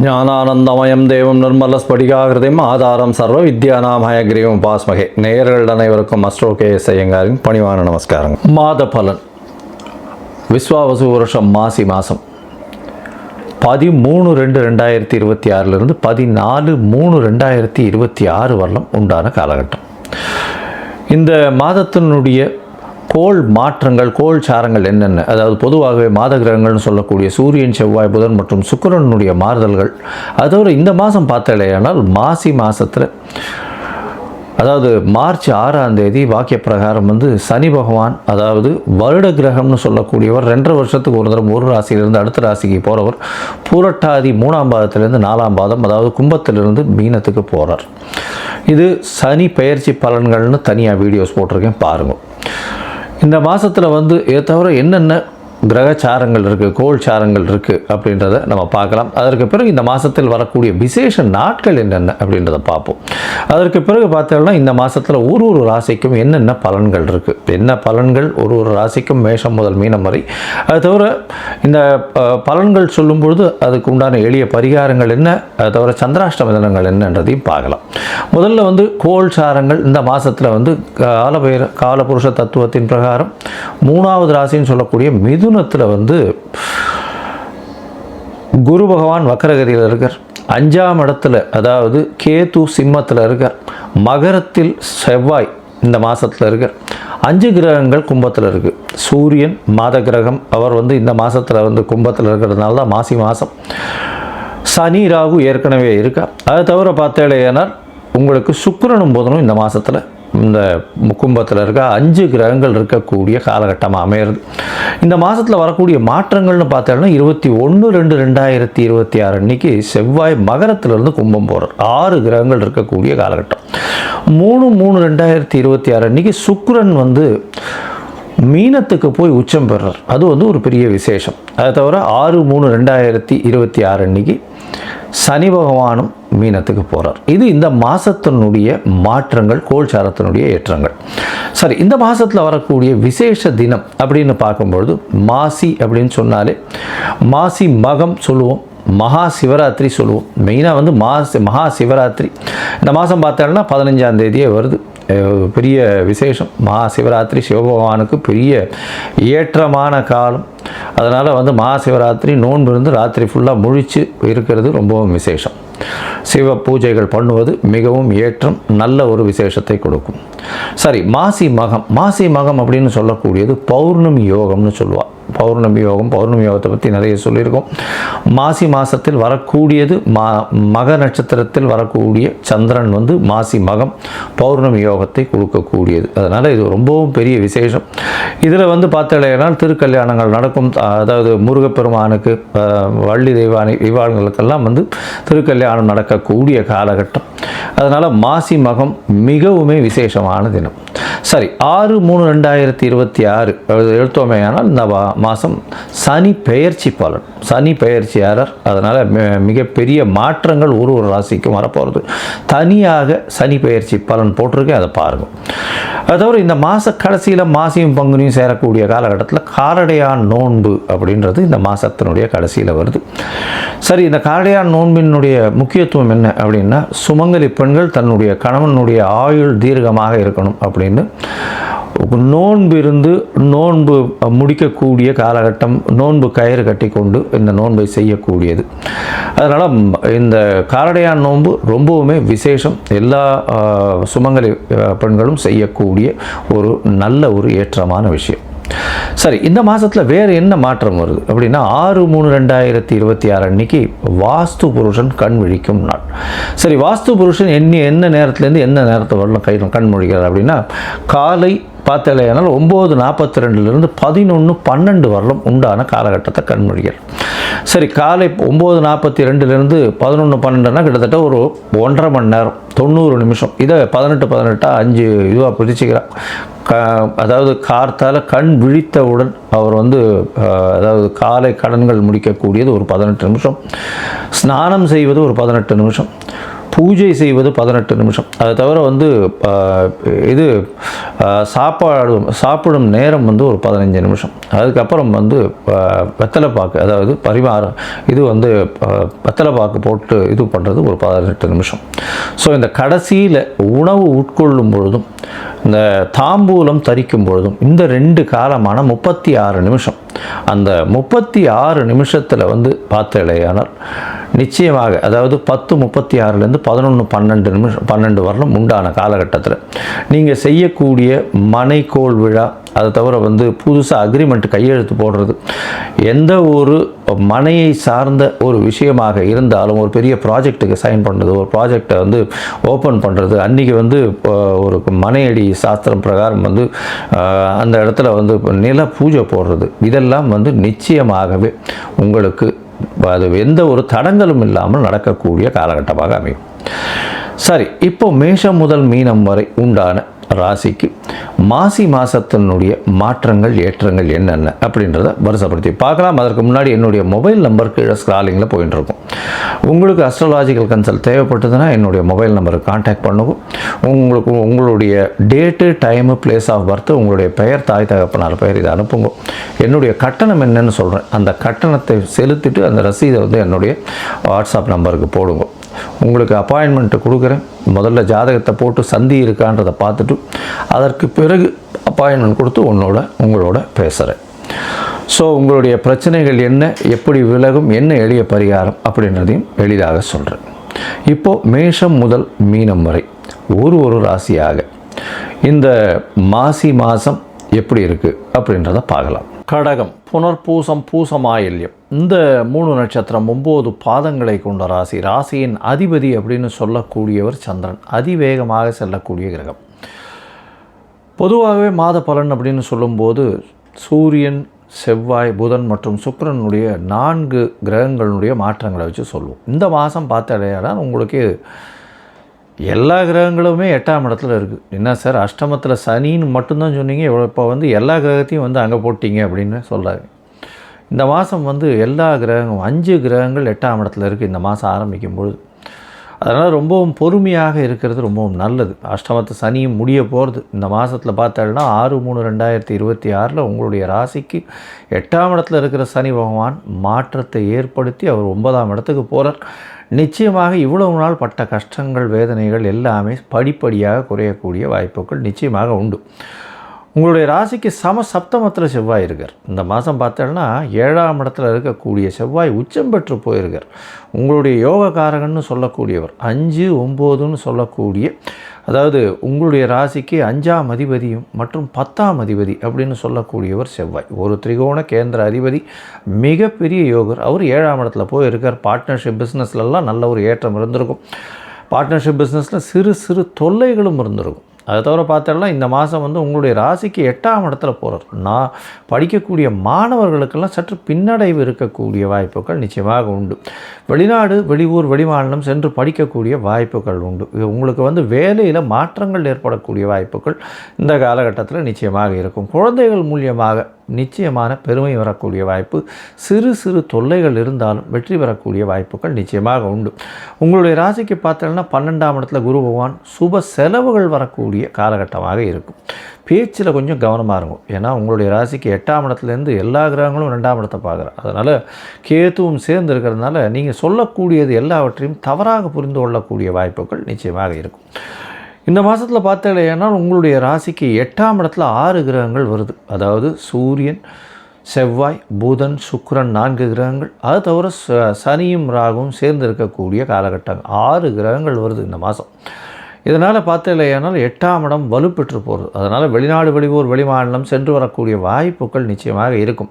ஞானானந்தமயம் தேவம் நிர்மலஸ்படிகாகிருதிம் ஆதாரம் சர்வ வித்யானாம் ஹயக்ரீவம் உபாஸ்மகே. நேயர்கள் அனைவருக்கும் அஸ்ட்ரோ KS ஐயங்காரின் பணிவான நமஸ்காரங்கள். மாத பலன் விஸ்வாவசு வருஷம் மாசி மாதம் 13/2/2026 14/3/2026 வரலாம் உண்டான காலகட்டம். இந்த மாதத்தினுடைய கோள் மாற்றங்கள், கோள் சாரங்கள் என்னென்ன, அதாவது பொதுவாகவே மாத கிரகங்கள்னு சொல்லக்கூடிய சூரியன், செவ்வாய், புதன் மற்றும் சுக்கிரனுடைய மாறுதல்கள். அதோடு இந்த மாதம் பார்த்தாலேயானால் மாசி மாதத்தில், அதாவது மார்ச் 6ஆம் தேதி வாக்கிய பிரகாரம் சனி பகவான், அதாவது வருட கிரகம்னு சொல்லக்கூடியவர் 2.5 வருஷத்துக்கு ஒரு தரம் ஒரு ராசியிலிருந்து அடுத்த ராசிக்கு போகிறவர், பூரட்டாதி 3ஆம் பாதத்திலிருந்து 4ஆம் பாதம், அதாவது கும்பத்திலிருந்து மீனத்துக்கு போகிறார். இது சனி பெயர்ச்சி பலன்கள்னு தனியாக வீடியோஸ் போட்டிருக்கேன், பாருங்கள். இந்த மாதத்தில் இதை தவிர என்னென்ன கிரகச்சாரங்கள் இருக்குது, கோள் சாரங்கள் இருக்குது அப்படின்றத நம்ம பார்க்கலாம். அதற்கு பிறகு இந்த மாதத்தில் வரக்கூடிய விசேஷ நாட்கள் என்னென்ன அப்படின்றத பார்ப்போம். அதற்கு பிறகு பார்த்தோம்னா இந்த மாதத்தில் ஒரு ராசிக்கும் என்னென்ன பலன்கள் இருக்குது, என்ன பலன்கள் ஒரு ராசிக்கும் மேஷம் முதல் மீனம் வரை. அது தவிர இந்த பலன்கள் சொல்லும்பொழுது அதுக்கு உண்டான எளிய பரிகாரங்கள் என்ன, அது தவிர சந்திராஷ்டம தினங்கள் என்னன்றதையும் பார்க்கலாம். முதல்ல கோள் சாரங்கள் இந்த மாதத்தில் காலபுருஷ தத்துவத்தின் பிரகாரம் 3ஆவது ராசின்னு சொல்லக்கூடிய மிதுனத்தில் குரு பகவான் வக்கரகதியில் இருக்கார். 5ஆம் இடத்துல, அதாவது கேது சிம்மத்தில் இருக்கார். மகரத்தில் செவ்வாய் இந்த மாதத்தில் இருக்கார். 5 கிரகங்கள் கும்பத்தில் இருக்குது. சூரியன் மாத கிரகம், அவர் இந்த மாதத்தில் கும்பத்தில் இருக்கிறதுனால தான் மாசி மாதம். சனி ராகு ஏற்கனவே இருக்கா. அதை தவிர பார்த்தேனால் உங்களுக்கு சுக்கிரனும் புதனும் இந்த மாதத்தில் இந்த கும்பத்தில் இருக்க 5 கிரகங்கள் இருக்கக்கூடிய காலகட்டமாக அமையிறது. இந்த மாதத்தில் வரக்கூடிய மாற்றங்கள்னு பார்த்தோம்னா 21/2/2026 அன்னைக்கு செவ்வாய் மகரத்திலிருந்து கும்பம் போகிறார். 6 கிரகங்கள் இருக்கக்கூடிய காலகட்டம். 3/3/2026 அன்னைக்கு சுக்கிரன் மீனத்துக்கு போய் உச்சம் பெறார். அது ஒரு பெரிய விசேஷம். அதை தவிர 6/3/2026 அன்னைக்கு சனி பகவானும் மீனத்துக்கு போகிறார். இது இந்த மாதத்தினுடைய மாற்றங்கள், கோள்சாரத்தினுடைய ஏற்றங்கள். சரி, இந்த மாதத்தில் வரக்கூடிய விசேஷ தினம் அப்படின்னு பார்க்கும்பொழுது மாசி அப்படின்னு சொன்னாலே மாசி மகம் சொல்லுவோம், மகா சிவராத்திரி சொல்லுவோம். மெயினாக மகா சிவராத்திரி இந்த மாதம் பார்த்தோம்னா 15ஆம் தேதியே வருது. பெரிய விசேஷம். மகா சிவராத்திரி சிவபகவானுக்கு பெரிய ஏற்றமான காலம். அதனால் மகா சிவராத்திரி நோன்பு இருந்து ராத்திரி ஃபுல்லாக முழித்து இருக்கிறது ரொம்பவும் விசேஷம். சிவ பூஜைகள் பண்ணுவது மிகவும் ஏற்றம், நல்ல ஒரு விசேஷத்தை கொடுக்கும். சரி, மாசி மகம் அப்படின்னு சொல்லக்கூடியது பௌர்ணமி யோகம்னு சொல்லுவாள். பௌர்ணமி யோகத்தை பற்றி நிறைய சொல்லியிருக்கோம். மாசி மாதத்தில் வரக்கூடியது, மக நட்சத்திரத்தில் வரக்கூடிய சந்திரன் மாசி மகம் பௌர்ணமி யோகத்தை கொடுக்கக்கூடியது. அதனால் இது ரொம்பவும் பெரிய விசேஷம். இதில் பார்த்தலையினால் திருக்கல்யாணங்கள் நடக்கும். அதாவது முருகப்பெருமானுக்கு, வள்ளி தெய்வானுங்களுக்கெல்லாம் திருக்கல்யாணம் நடக்கக்கூடிய காலகட்டம். அதனால் மாசி மகம் மிகவுமே விசேஷமான தினம். சரி, 6/3/2026 எடுத்தோமேயானால் இந்த மாதம் சனி பெயர்ச்சி பலன். சனி பெயர்ச்சியாளர். அதனால் மிகப்பெரிய மாற்றங்கள் ஒரு ராசிக்கும் வரப்போகிறது. தனியாக சனி பெயர்ச்சி பலன் போட்டிருக்கேன், அதை பாருங்கள். அது தவிர இந்த மாத கடைசியில் மாசியும் பங்குனியும் சேரக்கூடிய காலகட்டத்தில் காரடையான் நோன்பு அப்படின்றது இந்த மாதத்தினுடைய கடைசியில் வருது. சரி, இந்த காரடையான் நோன்பினுடைய முக்கியத்துவம் என்ன அப்படின்னா, சுமங்கலி பெண்கள் தன்னுடைய கணவனுடைய ஆயுள் தீர்க்கமாக இருக்கணும் அப்படின்னு நோன்பு முடிக்கக்கூடிய காலகட்டம். நோன்பு கயிறு கட்டி கொண்டு இந்த நோன்பை செய்யக்கூடியது. அதனால் இந்த காரடையான் நோன்பு ரொம்பவுமே விசேஷம். எல்லா சுமங்கலி பெண்களும் செய்யக்கூடிய ஒரு நல்ல ஒரு ஏற்றமான விஷயம். சரி, இந்த மாதத்தில் வேறு என்ன மாற்றம் வருது அப்படின்னா 6/3/2026 அன்னைக்கு வாஸ்து புருஷன் கண் விழிக்கும் நாள். சரி, வாஸ்து புருஷன் என்ன நேரத்துலேருந்து என்ன நேரத்தை வரலாம் கண் முழிக்கிறார் அப்படின்னா, காலை பார்த்தலையானால் 9:42 11:12 வரலும் உண்டான காலகட்டத்தை கண்மொழிகள். சரி, காலை 9:42 11:12 கிட்டத்தட்ட ஒரு 1.5 மணி நேரம், 90 நிமிஷம். இதை 18 5 இதுவாக பிரிச்சுக்கிறார். அதாவது கார்த்தால் கண் விழித்தவுடன் அவர் அதாவது காலை கடன்கள் முடிக்கக்கூடியது ஒரு 18 நிமிஷம், ஸ்நானம் செய்வது ஒரு 18 நிமிஷம், பூஜை செய்வது 18 நிமிஷம். அதை தவிர வந்து இது சாப்பிடும் நேரம் வந்து ஒரு 15 நிமிஷம். அதுக்கப்புறம் வந்து வெத்தலைப்பாக்கு, அதாவது பரிமாறம், இது வந்து வெத்தலைப்பாக்கு போட்டு இது பண்ணுறது ஒரு 18 நிமிஷம். ஸோ இந்த கடைசியில் உணவு உட்கொள்ளும் பொழுதும் இந்த தாம்பூலம் தரிக்கும் பொழுதும் இந்த 2 காலமான 36 நிமிஷம். அந்த 36 நிமிஷத்தில் வந்து பார்த்தேலையானால் நிச்சயமாக, அதாவது 10:36லேருந்து 11:12 வரலும் உண்டான காலகட்டத்தில் நீங்கள் செய்யக்கூடிய மனைக்கோள் விழா, அதை தவிர வந்து புதுசாக அக்ரிமெண்ட் கையெழுத்து போடுறது, எந்த ஒரு மனையை சார்ந்த ஒரு விஷயமாக இருந்தாலும், ஒரு பெரிய ப்ராஜெக்ட்டுக்கு சைன் பண்ணுறது, ஒரு ப்ராஜெக்டை வந்து ஓப்பன் பண்ணுறது, அன்றைக்கி வந்து ஒரு மனையடி சாஸ்திரம் பிரகாரம் வந்து அந்த இடத்துல வந்து நில பூஜை போடுறது, இதெல்லாம் வந்து நிச்சயமாகவே உங்களுக்கு அது எந்த ஒரு தடங்களும் இல்லாமல் நடக்கக்கூடிய காலகட்டமாக அமையும். சரி, இப்போ மேஷம் முதல் மீனம் வரை உண்டான ராசிக்கு மாசி மாதத்தினுடைய மாற்றங்கள் ஏற்றங்கள் என்னென்ன அப்படின்றத வருஷப்படுத்தி பார்க்கலாம். அதற்கு முன்னாடி என்னுடைய மொபைல் நம்பர் கீழே ஸ்க்ராலிங்கில் போயிட்டு இருக்கும். உங்களுக்கு அஸ்ட்ராலாஜிக்கல் கன்சல்ட் தேவைப்பட்டதுன்னா என்னுடைய மொபைல் நம்பருக்கு கான்டாக்ட் பண்ணுங்க. உங்களுக்கு உங்களுடைய date, time, place of birth, உங்களுடைய பெயர், தாய் தகப்பனார் பெயர், இதை அனுப்புங்க. என்னுடைய கட்டணம் என்னன்னு சொல்கிறேன், அந்த கட்டணத்தை செலுத்திட்டு அந்த ரசீதை வந்து என்னுடைய வாட்ஸ்அப் நம்பருக்கு போடுங்க. உங்களுக்கு அப்பாயின்மெண்ட்டு கொடுக்குறேன். முதல்ல ஜாதகத்தை போட்டு சந்தி இருக்கான்றதை பார்த்துட்டு அதற்கு பிறகு அப்பாயின்மெண்ட் கொடுத்து உங்களோட பேசுகிறேன். ஸோ உங்களுடைய பிரச்சனைகள் என்ன, எப்படி விலகும், என்ன எளிய பரிகாரம் அப்படின்றதையும் எளிதாக சொல்கிறேன். இப்போது மேஷம் முதல் மீனம் வரை ஒரு ராசியாக இந்த மாசி மாதம் எப்படி இருக்குது அப்படின்றத பார்க்கலாம். கடகம், புனர்பூசம், பூசமாயில்யம், இந்த 3 நட்சத்திரம் 9 பாதங்களை கொண்ட ராசி. ராசியின் அதிபதி அப்படின்னு சொல்லக்கூடியவர் சந்திரன், அதிவேகமாக செல்லக்கூடிய கிரகம். பொதுவாகவே மாத பலன் அப்படின்னு சொல்லும்போது சூரியன், செவ்வாய், புதன் மற்றும் சுக்கிரனுடைய 4 கிரகங்களுடைய மாற்றங்களை வச்சு சொல்லுவோம். இந்த மாதம் பார்த்தாலேனா உங்களுக்கு எல்லா கிரகங்களுமே 8ஆம் இடத்துல இருக்குது. என்ன சார், அஷ்டமத்தில் சனின்னு மட்டும்தான் சொன்னீங்க, இப்போ வந்து எல்லா கிரகத்தையும் வந்து அங்கே போட்டிங்க அப்படின்னு சொல்கிறாங்க. இந்த மாதம் வந்து எல்லா கிரகங்களும் 5 கிரகங்கள் 8ஆம் இடத்துல இருக்குது இந்த மாதம் ஆரம்பிக்கும் பொழுது. அதனால் ரொம்பவும் பொறுமையாக இருக்கிறது ரொம்பவும் நல்லது. அஷ்டமத்து சனியும் முடிய போகிறது இந்த மாதத்தில் பார்த்தாலும் 6/3/2026 உங்களுடைய ராசிக்கு 8ஆம் இடத்துல இருக்கிற சனி பகவான் மாற்றத்தை ஏற்படுத்தி அவர் 9ஆம் இடத்துக்கு போகிறார். நிச்சயமாக இவ்வளவு நாள் பட்ட கஷ்டங்கள், வேதனைகள் எல்லாமே படிப்படியாக குறையக்கூடிய வாய்ப்புகள் நிச்சயமாக உண்டு. உங்களுடைய ராசிக்கு சப்தமத்தில் செவ்வாய் இருக்கார். இந்த மாதம் பார்த்தோன்னா 7ஆம் இடத்துல இருக்கக்கூடிய செவ்வாய் உச்சம் பெற்று போயிருக்கார். உங்களுடைய யோகக்காரகன்னு சொல்லக்கூடியவர் 5, 9ன்னு சொல்லக்கூடிய, அதாவது உங்களுடைய ராசிக்கு 5ஆம் அதிபதியும் மற்றும் 10ஆம் அதிபதி அப்படின்னு சொல்லக்கூடியவர் செவ்வாய். ஒரு திரிகோண கேந்திர அதிபதி, மிகப்பெரிய யோகர். அவர் 7ஆம் இடத்துல போயிருக்கார். பார்ட்னர்ஷிப் பிஸ்னஸ்லலாம் நல்ல ஒரு ஏற்றம் இருந்திருக்கும். பார்ட்னர்ஷிப் பிஸ்னஸில் சிறு தொல்லைகளும் இருந்திருக்கும். அதை தவிர பார்த்தோம்னா இந்த மாதம் வந்து உங்களுடைய ராசிக்கு 8ஆம் இடத்துல போகிறார். நான் படிக்கக்கூடிய மாணவர்களுக்கெல்லாம் சற்று பின்னடைவு இருக்கக்கூடிய வாய்ப்புகள் நிச்சயமாக உண்டு. வெளிநாடு, வெளியூர், வெளிமாநிலம் சென்று படிக்கக்கூடிய வாய்ப்புகள் உண்டு. உங்களுக்கு வந்து வேலையில் மாற்றங்கள் ஏற்படக்கூடிய வாய்ப்புகள் இந்த காலகட்டத்தில் நிச்சயமாக இருக்கும். குழந்தைகள் மூலியமாக நிச்சயமான பெருமை வரக்கூடிய வாய்ப்பு, சிறு தொல்லைகள் இருந்தாலும் வெற்றி பெறக்கூடிய வாய்ப்புகள் நிச்சயமாக உண்டு. உங்களுடைய ராசிக்கு பார்த்தோம்னா 12ஆம் இடத்துல குரு பகவான், சுப செலவுகள் வரக்கூடிய காலகட்டமாக இருக்கும். பேச்சில் கொஞ்சம் கவனமாக இருக்கும். ஏன்னா உங்களுடைய ராசிக்கு 8ஆம் இடத்துலேருந்து எல்லா கிரகங்களும் 2ஆம் இடத்தை பார்க்குறேன். அதனால் கேத்துவும் சேர்ந்து இருக்கிறதுனால நீங்கள் சொல்லக்கூடியது எல்லாவற்றையும் தவறாக புரிந்து கொள்ளக்கூடிய வாய்ப்புகள் நிச்சயமாக இருக்கும். இந்த மாதத்தில் பார்த்தீங்கன்னா உங்களுடைய ராசிக்கு 8ஆம் இடத்துல 6 கிரகங்கள் வருது. அதாவது சூரியன், செவ்வாய், புதன், சுக்கிரன் 4 கிரகங்கள். அது தவிர சனியும் ராகுவும் சேர்ந்து இருக்கக்கூடிய காலகட்டம் 6 கிரகங்கள் வருது இந்த மாதம். இதனால் பார்த்தீங்கன்னா 8ஆம் இடம் வலுப்பெற்று போகிறது. அதனால் வெளிநாடு, வெளியூர், வெளிமாநிலம் சென்று வரக்கூடிய வாய்ப்புகள் நிச்சயமாக இருக்கும்.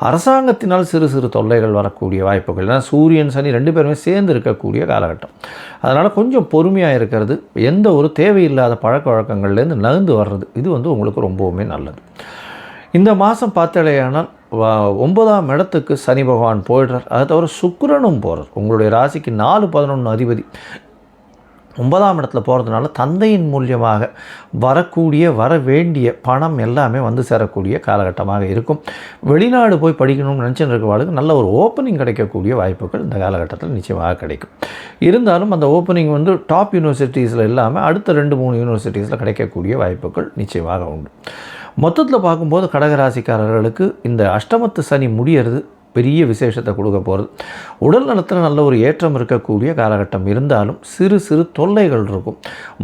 அரசாங்கத்தினால் சிறு தொல்லைகள் வரக்கூடிய வாய்ப்புகள், ஏன்னா சூரியன், சனி 2 பேருமே சேர்ந்து இருக்கக்கூடிய காலகட்டம். அதனால் கொஞ்சம் பொறுமையாக இருக்கிறது, எந்த ஒரு தேவையில்லாத பழக்க வழக்கங்கள்லேருந்து நகர்ந்து வர்றது, இது வந்து உங்களுக்கு ரொம்பவுமே நல்லது. இந்த மாதம் பார்த்தீங்கன்னா 9ஆம் இடத்துக்கு சனி பகவான் போயிடுறார். அதை தவிர சுக்கிரனும் போகிறார். உங்களுடைய ராசிக்கு 4, 11 அதிபதி. 9ஆம் இடத்துல போகிறதுனால தந்தையின் மூலியமாக வர வேண்டிய பணம் எல்லாமே வந்து சேரக்கூடிய காலகட்டமாக இருக்கும். வெளிநாடு போய் படிக்கணும்னு நினச்சிட்டு இருக்கிறவங்களுக்கு நல்ல ஒரு ஓப்பனிங் கிடைக்கக்கூடிய வாய்ப்புகள் இந்த காலகட்டத்தில் நிச்சயமாக கிடைக்கும். இருந்தாலும் அந்த ஓப்பனிங் வந்து டாப் யூனிவர்சிட்டிஸில் இல்லாமல் அடுத்த 2-3 யூனிவர்சிட்டிஸில் கிடைக்கக்கூடிய வாய்ப்புகள் நிச்சயமாக உண்டு. மொத்தத்தில் பார்க்கும்போது கடகராசிக்காரர்களுக்கு இந்த அஷ்டமத்து சனி முடியறது பெரிய விசேஷத்தை கொடுக்க போகிறது. உடல் நலத்தில் நல்ல ஒரு ஏற்றம் இருக்கக்கூடிய காலகட்டம் இருந்தாலும் சிறு சிறு தொல்லைகள் இருக்கும்.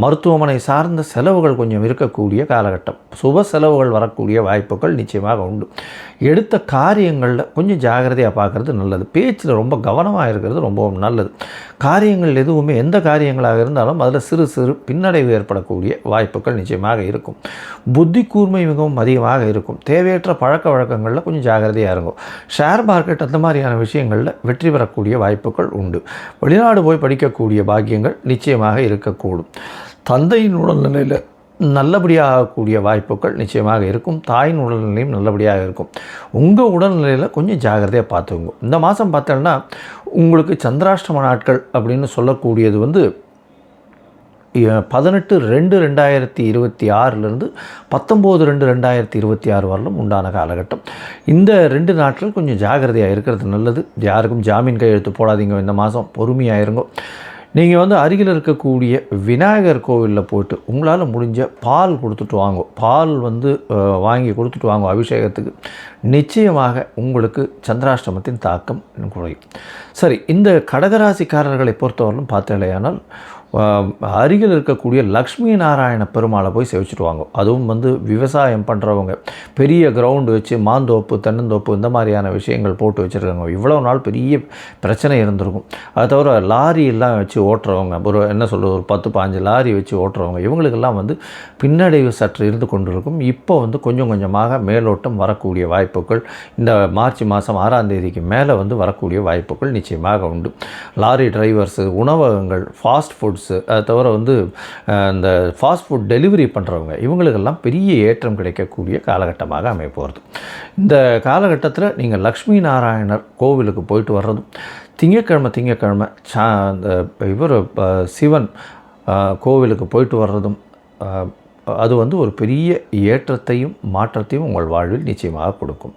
மருத்துவமனை சார்ந்த செலவுகள் கொஞ்சம் இருக்கக்கூடிய காலகட்டம். சுப செலவுகள் வரக்கூடிய வாய்ப்புகள் நிச்சயமாக உண்டு. எடுத்த காரியங்களில் கொஞ்சம் ஜாகிரதையாக பார்க்குறது நல்லது. பேச்சில் ரொம்ப கவனமாக இருக்கிறது ரொம்பவும் நல்லது. காரியங்கள் எதுவுமே எந்த காரியங்களாக இருந்தாலும் அதில் சிறு சிறு பின்னடைவு ஏற்படக்கூடிய வாய்ப்புகள் நிச்சயமாக இருக்கும். புத்தி கூர்மை மிகவும் அதிகமாக இருக்கும். தேவையற்ற பழக்க வழக்கங்களில் கொஞ்சம் ஜாகிரதையாக இருக்கும். ஷேர் மார்க்கெட் அந்த மாதிரியான விஷயங்களில் வெற்றி பெறக்கூடிய வாய்ப்புகள் உண்டு. வெளிநாடு போய் படிக்கக்கூடிய பாக்கியங்கள் நிச்சயமாக இருக்கக்கூடும். தந்தையின் உடல்நிலையில் நல்லபடியாகக்கூடிய வாய்ப்புகள் நிச்சயமாக இருக்கும். தாயின் உடல்நிலையும் நல்லபடியாக இருக்கும். உங்கள் உடல்நிலையில் கொஞ்சம் ஜாகிரதையாக பார்த்துக்கோங்க. இந்த மாதம் பார்த்தோன்னா உங்களுக்கு சந்திராஷ்டம நாட்கள் அப்படின்னு சொல்லக்கூடியது வந்து 18/2/2026 19/2/2026 வரலும் உண்டான காலகட்டம். இந்த 2 நாட்கள் கொஞ்சம் ஜாகிரதையாக இருக்கிறது நல்லது. யாருக்கும் ஜாமீன் கையெழுத்து போடாதீங்க. இந்த மாதம் பொறுமையாக இருங்க. நீங்கள் வந்து அருகில் இருக்கக்கூடிய விநாயகர் கோவிலில் போய்ட்டு உங்களால் முடிஞ்ச பால் கொடுத்துட்டு வாங்க. பால் வந்து வாங்கி கொடுத்துட்டு வாங்க அபிஷேகத்துக்கு. நிச்சயமாக உங்களுக்கு சந்திராஷ்டமத்தின் தாக்கம் குறையும். சரி, இந்த கடகராசிக்காரர்களை பொறுத்தவரையிலும் பார்த்தீங்களேயானால் அருகில் இருக்கக்கூடிய லக்ஷ்மி நாராயண பெருமாளை போய் சேவிச்சுட்டு வாங்க. அதுவும் வந்து விவசாயம் பண்ணுறவங்க பெரிய கிரவுண்டு வச்சு மாந்தோப்பு தென்னந்தோப்பு இந்த மாதிரியான விஷயங்கள் போட்டு வச்சுருக்காங்க. இவ்வளோ நாள் பெரிய பிரச்சனை இருந்திருக்கும். அது தவிர லாரி எல்லாம் வச்சு ஓட்டுறவங்க, ஒரு என்ன சொல்கிறது, ஒரு 10-15 லாரி வச்சு ஓட்டுறவங்க, இவங்களுக்கெல்லாம் வந்து பின்னடைவு சற்று இருந்து கொண்டிருக்கும். இப்போ வந்து கொஞ்சம் கொஞ்சமாக மேலோட்டம் வரக்கூடிய வாய்ப்புகள் இந்த மார்ச் மாதம் 6ஆம் தேதிக்கு மேலே வந்து வரக்கூடிய வாய்ப்புகள் நிச்சயமாக உண்டு. லாரி டிரைவர்ஸு, உணவகங்கள், ஃபாஸ்ட் ஃபுட்ஸ், அதை தவிர வந்து இந்த ஃபாஸ்ட் ஃபுட் டெலிவரி பண்ணுறவங்க, இவங்களுக்கெல்லாம் பெரிய ஏற்றம் கிடைக்கக்கூடிய காலகட்டமாக அமைப்போகிறது. இந்த காலகட்டத்தில் நீங்கள் லக்ஷ்மி நாராயணர் கோவிலுக்கு போயிட்டு வர்றதும், திங்கக்கிழமை இவர் சிவன் கோவிலுக்கு போயிட்டு வர்றதும் அது வந்து ஒரு பெரிய ஏற்றத்தையும் மாற்றத்தையும் உங்கள் வாழ்வில் நிச்சயமாக கொடுக்கும்.